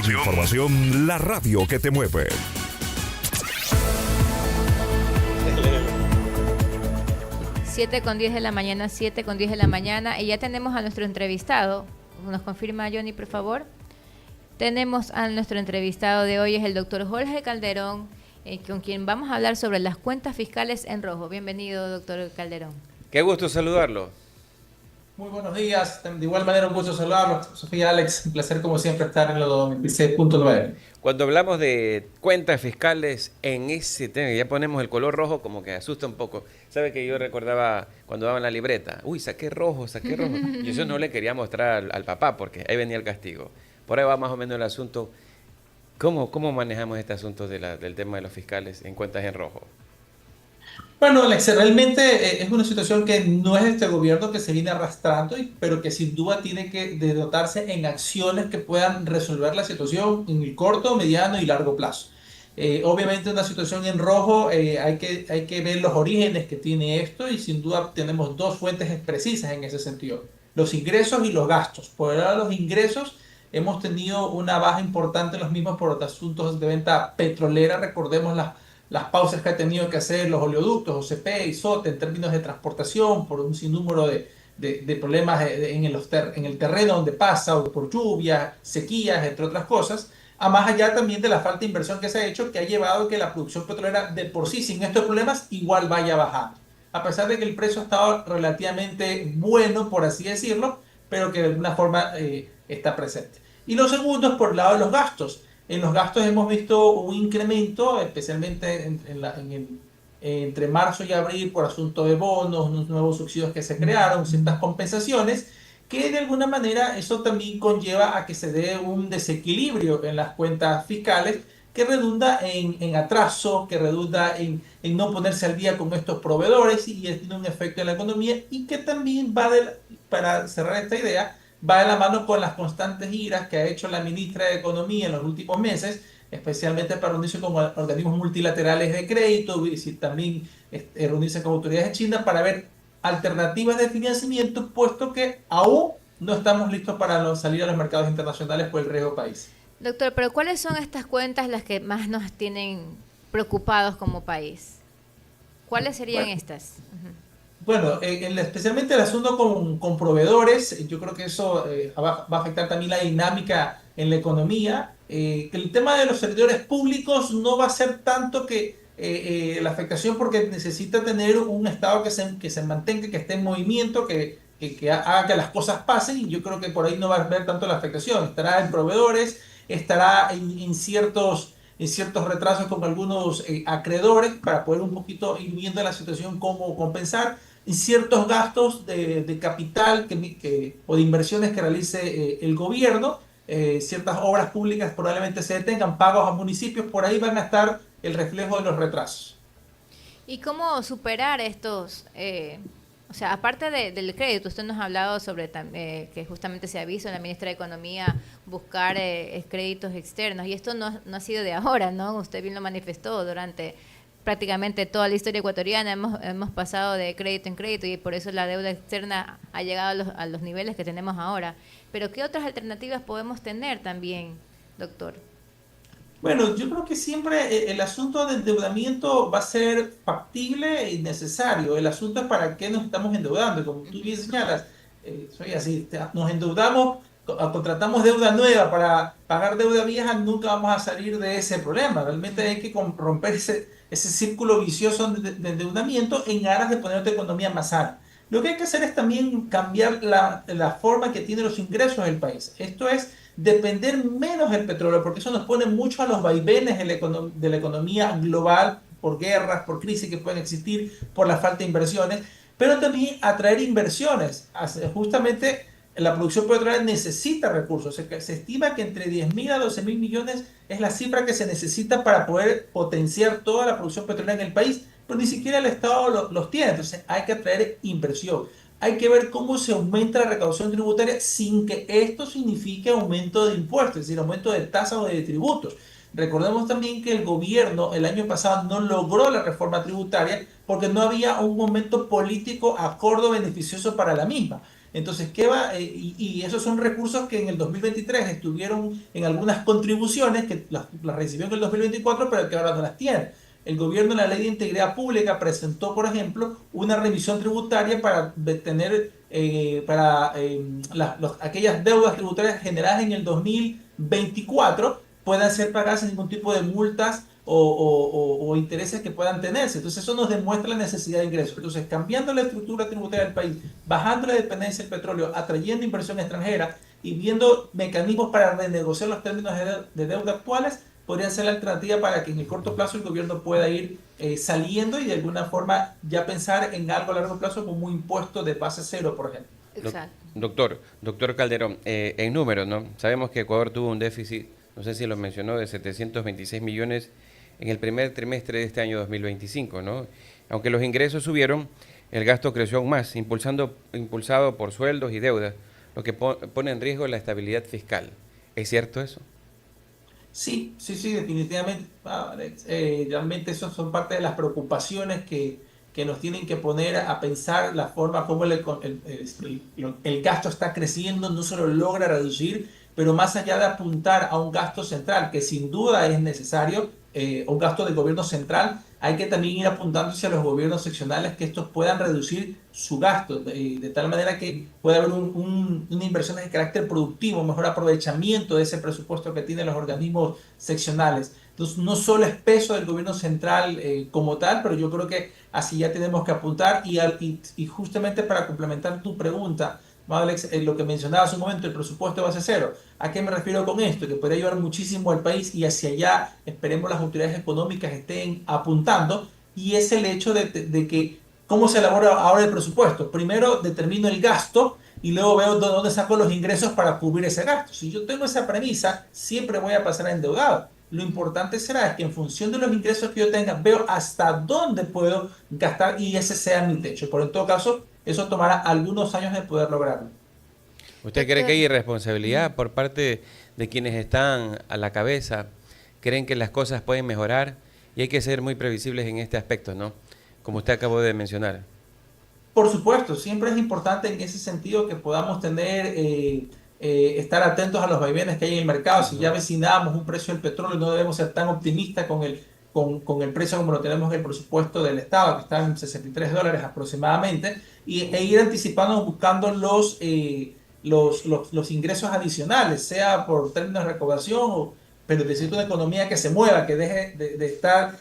Información, la radio que te mueve. Siete con 10 de la mañana, 7:10 de la mañana, y ya tenemos a nuestro entrevistado. ¿Nos confirma, Johnny, por favor? Tenemos a nuestro entrevistado de hoy, es el doctor Jorge Calderón, con quien vamos a hablar sobre las cuentas fiscales en rojo. Bienvenido, doctor Calderón. Qué gusto saludarlo. Muy buenos días, de igual manera un gusto saludarlos. Sofía, Alex, un placer como siempre estar en los 26.9. Cuando hablamos de cuentas fiscales en ese tema, ya ponemos el color rojo, como que asusta un poco. ¿Sabe que yo recordaba cuando daba en la libreta? Uy, saqué rojo, saqué rojo. Y eso no le quería mostrar al papá porque ahí venía el castigo. Por ahí va más o menos el asunto. ¿Cómo manejamos este asunto del tema de los fiscales en cuentas en rojo? Bueno, Alex, realmente es una situación que no es este gobierno que se viene arrastrando, pero que sin duda tiene que de dotarse en acciones que puedan resolver la situación en el corto, mediano y largo plazo. Obviamente una situación en rojo, hay que ver los orígenes que tiene esto y sin duda tenemos dos fuentes precisas en ese sentido, los ingresos y los gastos. Por el lado de los ingresos, hemos tenido una baja importante en los mismos por asuntos de venta petrolera. Recordemos las pausas que ha tenido que hacer los oleoductos, OCP y SOT en términos de transportación por un sinnúmero de problemas en el terreno donde pasa, o por lluvias, sequías, entre otras cosas, a más allá también de la falta de inversión que se ha hecho, que ha llevado a que la producción petrolera de por sí, sin estos problemas, igual vaya bajando. A pesar de que el precio ha estado relativamente bueno, por así decirlo, pero que de alguna forma está presente. Y lo segundo es por el lado de los gastos. En los gastos hemos visto un incremento, especialmente entre marzo y abril, por asunto de bonos, unos nuevos subsidios que se crearon, ciertas compensaciones, que de alguna manera eso también conlleva a que se dé un desequilibrio en las cuentas fiscales, que redunda en atraso, que redunda en no ponerse al día con estos proveedores y tiene un efecto en la economía, y que también para cerrar esta idea, va de la mano con las constantes giras que ha hecho la ministra de Economía en los últimos meses, especialmente para reunirse con organismos multilaterales de crédito y también reunirse con autoridades de China para ver alternativas de financiamiento, puesto que aún no estamos listos para salir a los mercados internacionales por el riesgo país. Doctor, pero ¿cuáles son estas cuentas las que más nos tienen preocupados como país? ¿Cuáles serían estas? Bueno, especialmente el asunto con proveedores, yo creo que eso va a afectar también la dinámica en la economía. Que el tema de los servidores públicos no va a ser tanto que la afectación, porque necesita tener un Estado que se mantenga, que esté en movimiento, que haga que las cosas pasen, y yo creo que por ahí no va a haber tanto la afectación. Estará en proveedores, estará en ciertos retrasos con algunos acreedores para poder un poquito ir viendo la situación, cómo compensar, y ciertos gastos de capital o de inversiones que realice el gobierno. Ciertas obras públicas probablemente se detengan, pagos a municipios, por ahí van a estar el reflejo de los retrasos. ¿Y cómo superar estos, o sea, aparte del crédito? Usted nos ha hablado sobre que justamente se avisó en la ministra de Economía buscar créditos externos, y esto no ha sido de ahora, ¿no? Usted bien lo manifestó durante prácticamente toda la historia ecuatoriana. Hemos pasado de crédito en crédito, y por eso la deuda externa ha llegado a los niveles que tenemos ahora. Pero ¿qué otras alternativas podemos tener también, doctor? Bueno, yo creo que siempre el asunto del endeudamiento va a ser factible y necesario. El asunto es para qué nos estamos endeudando. Como tú bien señalas, soy así, nos endeudamos, contratamos deuda nueva para pagar deuda vieja, nunca vamos a salir de ese problema. Realmente hay que romper ese círculo vicioso de endeudamiento en aras de poner otra economía más sana. Lo que hay que hacer es también cambiar la forma que tiene los ingresos del país. Esto es depender menos del petróleo, porque eso nos pone mucho a los vaivenes de la economía global, por guerras, por crisis que pueden existir, por la falta de inversiones, pero también atraer inversiones. Justamente la producción petrolera necesita recursos. Se estima que entre 10.000 a 12.000 millones es la cifra que se necesita para poder potenciar toda la producción petrolera en el país, pero ni siquiera el Estado los tiene. Entonces hay que atraer inversión. Hay que ver cómo se aumenta la recaudación tributaria sin que esto signifique aumento de impuestos, es decir, aumento de tasas o de tributos. Recordemos también que el gobierno el año pasado no logró la reforma tributaria porque no había un momento político acorde o beneficioso para la misma. Entonces, ¿qué va? Y esos son recursos que en el 2023 estuvieron en algunas contribuciones que las recibió en el 2024, pero que ahora no las tiene. El gobierno en la Ley de Integridad Pública presentó, por ejemplo, una revisión tributaria para tener aquellas deudas tributarias generadas en el 2024 puedan ser pagadas sin ningún tipo de multas o intereses que puedan tenerse. Entonces eso nos demuestra la necesidad de ingresos. Entonces, cambiando la estructura tributaria del país, bajando la dependencia del petróleo, atrayendo inversión extranjera y viendo mecanismos para renegociar los términos de deuda actuales, podrían ser la alternativa para que en el corto plazo el gobierno pueda ir saliendo y de alguna forma ya pensar en algo a largo plazo como un impuesto de base cero, por ejemplo. Exacto. Doctor Calderón, en números, ¿no? Sabemos que Ecuador tuvo un déficit, no sé si lo mencionó, de 726 millones en el primer trimestre de este año 2025, ¿no? Aunque los ingresos subieron, el gasto creció aún más, impulsado por sueldos y deudas, lo que pone en riesgo la estabilidad fiscal. ¿Es cierto eso? Sí, sí, sí, definitivamente. Alex. Realmente esas son parte de las preocupaciones que nos tienen que poner a pensar la forma como el gasto está creciendo, no se lo logra reducir, pero más allá de apuntar a un gasto central, que sin duda es necesario, un gasto del gobierno central, hay que también ir apuntando hacia los gobiernos seccionales que estos puedan reducir su gasto, de tal manera que pueda haber una inversión de carácter productivo, mejor aprovechamiento de ese presupuesto que tienen los organismos seccionales. Entonces, no solo es peso del gobierno central como tal, pero yo creo que así ya tenemos que apuntar y justamente para complementar tu pregunta, Alex, lo que mencionaba hace un momento, el presupuesto de base cero. ¿A qué me refiero con esto? Que podría ayudar muchísimo al país y hacia allá esperemos las autoridades económicas estén apuntando y es el hecho de que cómo se elabora ahora el presupuesto. Primero determino el gasto y luego veo de dónde saco los ingresos para cubrir ese gasto. Si yo tengo esa premisa, siempre voy a pasar endeudado. Lo importante será que en función de los ingresos que yo tenga, veo hasta dónde puedo gastar y ese sea mi techo. Por en todo caso, eso tomará algunos años de poder lograrlo. ¿Usted cree que Doctor, hay irresponsabilidad por parte de quienes están a la cabeza? ¿Creen que las cosas pueden mejorar? Y hay que ser muy previsibles en este aspecto, ¿no? Como usted acabó de mencionar. Por supuesto, siempre es importante en ese sentido que podamos estar atentos a los vaivenes que hay en el mercado. Si ya Ujú. avecinamos un precio del petróleo, no debemos ser tan optimistas con el precio como lo tenemos en el presupuesto del Estado, que está en $63 aproximadamente, e ir anticipando, buscando los ingresos adicionales, sea por términos de recaudación pero necesito una economía que se mueva, que deje de estar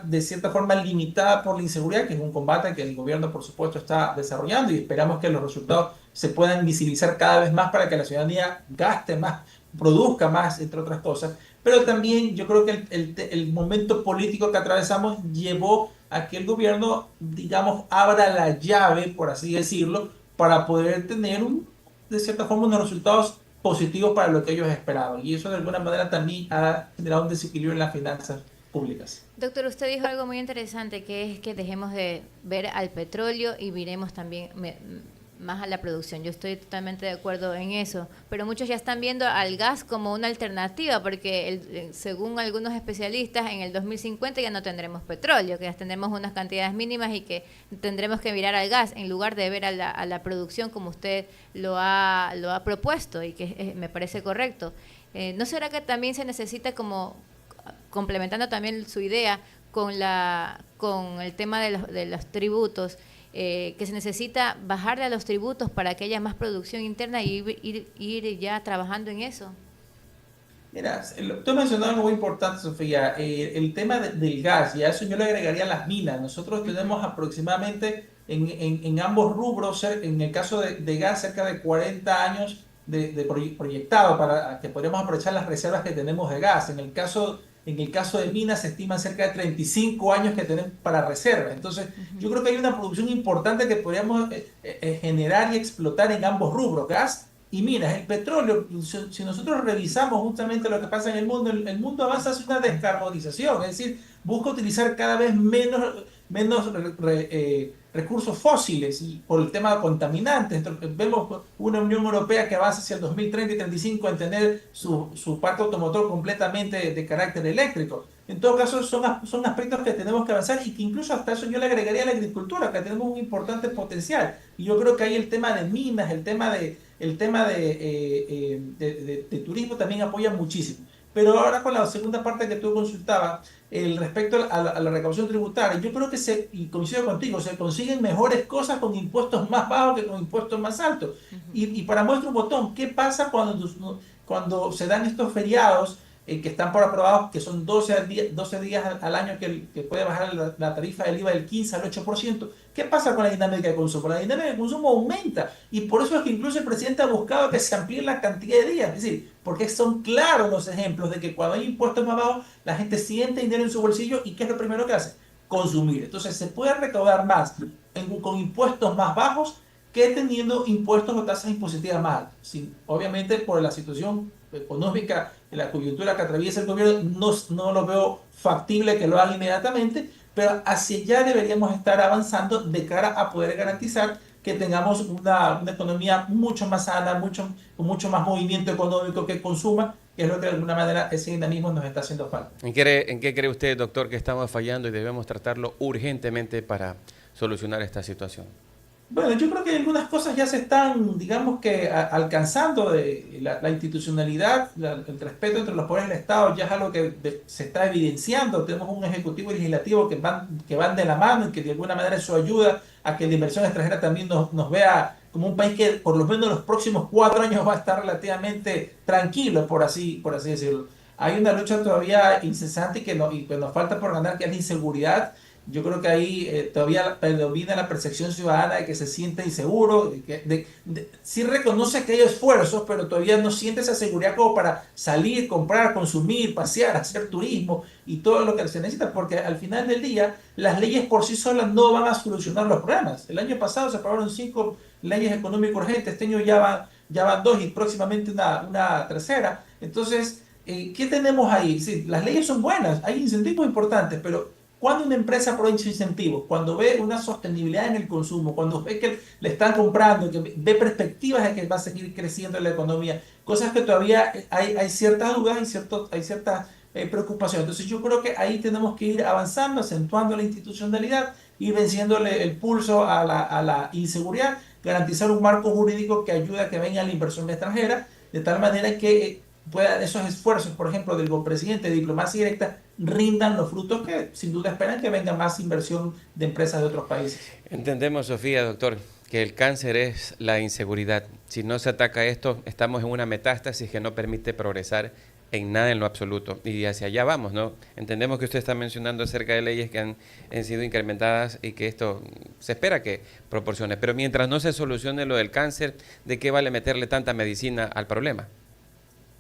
de cierta forma limitada por la inseguridad, que es un combate que el gobierno, por supuesto, está desarrollando y esperamos que los resultados se puedan visibilizar cada vez más para que la ciudadanía gaste más, produzca más, entre otras cosas. Pero también yo creo que el momento político que atravesamos llevó a que el gobierno, digamos, abra la llave, por así decirlo, para poder tener de cierta forma unos resultados positivos para lo que ellos esperaban. Y eso de alguna manera también ha generado un desequilibrio en las finanzas públicas. doctor, usted dijo algo muy interesante, que es que dejemos de ver al petróleo y miremos también más a la producción. Yo estoy totalmente de acuerdo en eso, pero muchos ya están viendo al gas como una alternativa, porque según algunos especialistas, en el 2050 ya no tendremos petróleo, que ya tendremos unas cantidades mínimas y que tendremos que mirar al gas en lugar de ver a la producción como usted lo ha propuesto y que me parece correcto. ¿No será que también se necesita, como complementando también su idea con el tema de los tributos, que se necesita bajarle a los tributos para que haya más producción interna y ir ya trabajando en eso? Mira, tú mencionabas algo muy importante, Sofía, el tema del gas, y a eso yo le agregaría las minas. Nosotros tenemos aproximadamente en ambos rubros, en el caso de gas, cerca de 40 años proyectado para que podamos aprovechar las reservas que tenemos de gas. En el caso de minas se estiman cerca de 35 años que tenemos para reserva. Entonces, yo creo que hay una producción importante que podríamos generar y explotar en ambos rubros, gas y minas. El petróleo, si nosotros revisamos justamente lo que pasa en el mundo avanza hacia una descarbonización, es decir, busca utilizar cada vez menos recursos fósiles y por el tema de contaminantes. Entonces, vemos una Unión Europea que avanza hacia el 2030 y 35 en tener su parque automotor completamente de carácter eléctrico. En todo caso, son aspectos que tenemos que avanzar y que incluso hasta eso yo le agregaría a la agricultura, que tenemos un importante potencial. Y yo creo que ahí el tema de minas, el tema de turismo también apoya muchísimo. Pero ahora con la segunda parte que tú consultabas, respecto a la recaudación tributaria, yo creo que y coincido contigo, se consiguen mejores cosas con impuestos más bajos que con impuestos más altos. Y para muestra un botón, ¿qué pasa cuando se dan estos feriados que están por aprobados, que son 12 días al año que puede bajar la tarifa del IVA del 15 al 8%? ¿Qué pasa con la dinámica de consumo? La dinámica de consumo aumenta y por eso es que incluso el presidente ha buscado que se amplíe la cantidad de días. Es decir, porque son claros los ejemplos de que cuando hay impuestos más bajos, la gente siente dinero en su bolsillo y ¿qué es lo primero que hace? Consumir. Entonces se puede recaudar más con impuestos más bajos que teniendo impuestos o tasas impositivas más altas. Sí, obviamente por la situación económica, la coyuntura que atraviesa el gobierno, no lo veo factible que lo haga inmediatamente, pero hacia allá deberíamos estar avanzando de cara a poder garantizar que tengamos una economía mucho más sana, con mucho más movimiento económico que consuma, que es lo que de alguna manera ese dinamismo nos está haciendo falta. En qué cree usted, doctor, que estamos fallando y debemos tratarlo urgentemente para solucionar esta situación? Bueno, yo creo que algunas cosas ya se están, digamos que, alcanzando de la institucionalidad, el respeto entre los poderes del Estado, ya es algo que se está evidenciando. Tenemos un ejecutivo y legislativo que van de la mano y que de alguna manera eso ayuda a que la inversión extranjera también nos vea como un país que por lo menos los próximos 4 años va a estar relativamente tranquilo, por así decirlo. Hay una lucha todavía incesante y que nos falta por ganar, que es la inseguridad. Yo creo que ahí todavía predomina la percepción ciudadana de que se siente inseguro, sí reconoce que hay esfuerzos, pero todavía no siente esa seguridad como para salir, comprar, consumir, pasear, hacer turismo y todo lo que se necesita, porque al final del día las leyes por sí solas no van a solucionar los problemas. El año pasado se aprobaron 5 leyes económicas urgentes, este año ya van 2 y próximamente una tercera. Entonces, ¿qué tenemos ahí? Sí, las leyes son buenas, hay incentivos importantes, pero cuando una empresa aprovecha incentivos, cuando ve una sostenibilidad en el consumo, cuando ve que le están comprando, que ve perspectivas de que va a seguir creciendo la economía, cosas que todavía hay ciertas dudas, hay ciertas preocupaciones. Entonces yo creo que ahí tenemos que ir avanzando, acentuando la institucionalidad y venciéndole el pulso a la inseguridad, garantizar un marco jurídico que ayude a que venga la inversión extranjera, de tal manera que puedan esos esfuerzos, por ejemplo, del presidente de diplomacia directa, rindan los frutos que sin duda esperan que venga más inversión de empresas de otros países. Entendemos, Sofía, doctor, que el cáncer es la inseguridad. Si no se ataca esto, estamos en una metástasis que no permite progresar en nada en lo absoluto. Y hacia allá vamos, ¿no? Entendemos que usted está mencionando acerca de leyes que han sido incrementadas y que esto se espera que proporcione. Pero mientras no se solucione lo del cáncer, ¿de qué vale meterle tanta medicina al problema?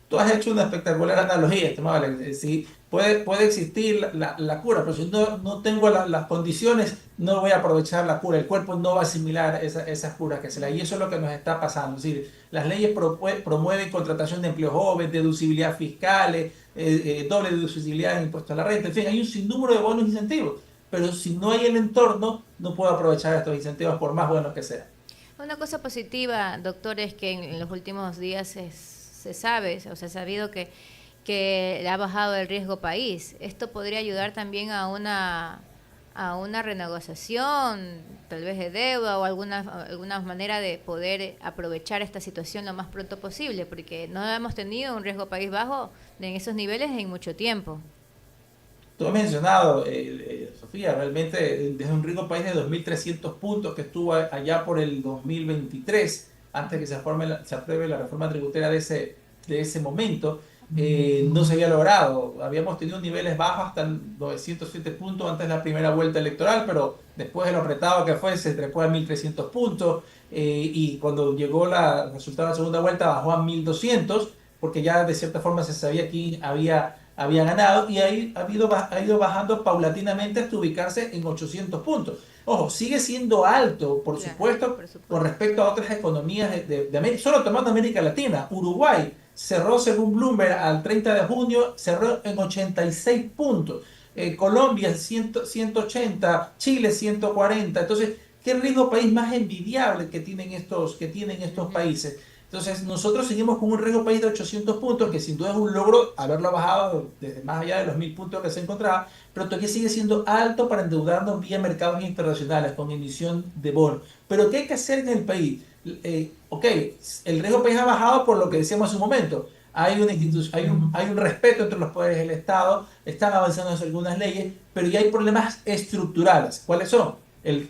Tú has hecho una espectacular analogía, estimado Alex. Sí, puede existir la cura, pero si no tengo las condiciones, no voy a aprovechar la cura. El cuerpo no va a asimilar esas curas que se le da. Y eso es lo que nos está pasando. Es decir, las leyes promueven contratación de empleo joven, deducibilidad fiscales, doble deducibilidad en impuestos a la renta. En fin, hay un sinnúmero de bonos e incentivos. Pero si no hay el entorno, no puedo aprovechar estos incentivos por más buenos que sean. Una cosa positiva, doctor, es que en los últimos días se sabe, o sea, se ha sabido que ha bajado el riesgo país. Esto podría ayudar también a una renegociación, tal vez de deuda o alguna manera de poder aprovechar esta situación lo más pronto posible, porque no hemos tenido un riesgo país bajo en esos niveles en mucho tiempo. Tú has mencionado, Sofía, realmente desde un riesgo país de 2.300 puntos que estuvo allá por el 2023, antes que se apruebe la reforma tributaria de ese momento, no se había logrado. Habíamos tenido niveles bajos hasta 907 puntos antes de la primera vuelta electoral, pero después de lo apretado que fue, se trepó a 1.300 puntos y cuando llegó el resultado de la segunda vuelta bajó a 1.200, porque ya de cierta forma se sabía quién había ganado y ahí ha ido bajando paulatinamente hasta ubicarse en 800 puntos. Ojo, sigue siendo alto, por supuesto, con respecto a otras economías de América. Solo tomando América Latina, Uruguay cerró, según Bloomberg, al 30 de junio, cerró en 86 puntos. Colombia 180, Chile 140. Entonces, ¿qué riesgo país más envidiable que tienen estos Ujú. países? Entonces, nosotros seguimos con un riesgo país de 800 puntos, que sin duda es un logro haberlo bajado desde más allá de los 1000 puntos que se encontraba, pero todavía sigue siendo alto para endeudarnos vía mercados internacionales con emisión de bonos. Pero ¿qué hay que hacer en el país? Ok, el riesgo país ha bajado por lo que decíamos hace un momento. Hay un respeto entre los poderes del Estado, están avanzando en algunas leyes, pero ya hay problemas estructurales. ¿Cuáles son?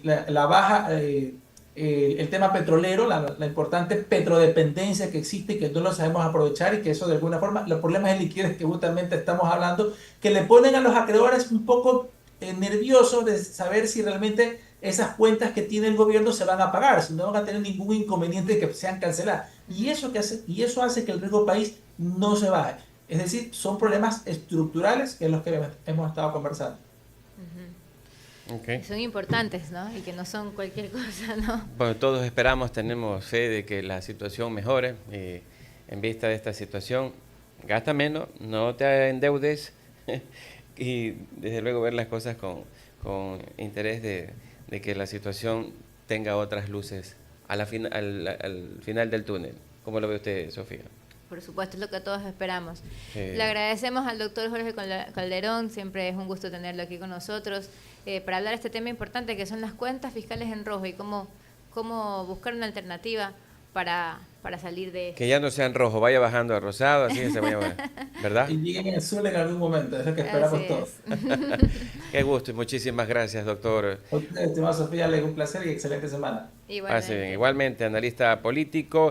La baja, el tema petrolero, la importante petrodependencia que existe y que no lo sabemos aprovechar y que eso de alguna forma, los problemas de liquidez que justamente estamos hablando, que le ponen a los acreedores un poco nerviosos de saber si realmente esas cuentas que tiene el gobierno se van a pagar, si no van a tener ningún inconveniente de que sean canceladas. Y eso hace que el riesgo país no se baje. Es decir, son problemas estructurales que es los que hemos estado conversando. Que Ok. son importantes, ¿no? Y que no son cualquier cosa, ¿no? Bueno, todos esperamos, tenemos fe de que la situación mejore y en vista de esta situación, gasta menos, no te endeudes y desde luego ver las cosas con interés de que la situación tenga otras luces al final del túnel. ¿Cómo lo ve usted, Sofía? Por supuesto, es lo que todos esperamos. Le Eh, agradecemos al doctor Jorge Calderón, siempre es un gusto tenerlo aquí con nosotros, para hablar de este tema importante que son las cuentas fiscales en rojo y cómo buscar una alternativa para salir de que esto. ya no sean rojo, vaya bajando a rosado, así que se vaya, ¿verdad? Y lleguen al sur en algún momento, es lo que Así esperamos todos. es. Qué gusto y muchísimas gracias, doctor. A usted, estimada Sofía, le un placer y excelente semana. Pase bien. Igualmente. Igualmente, analista político.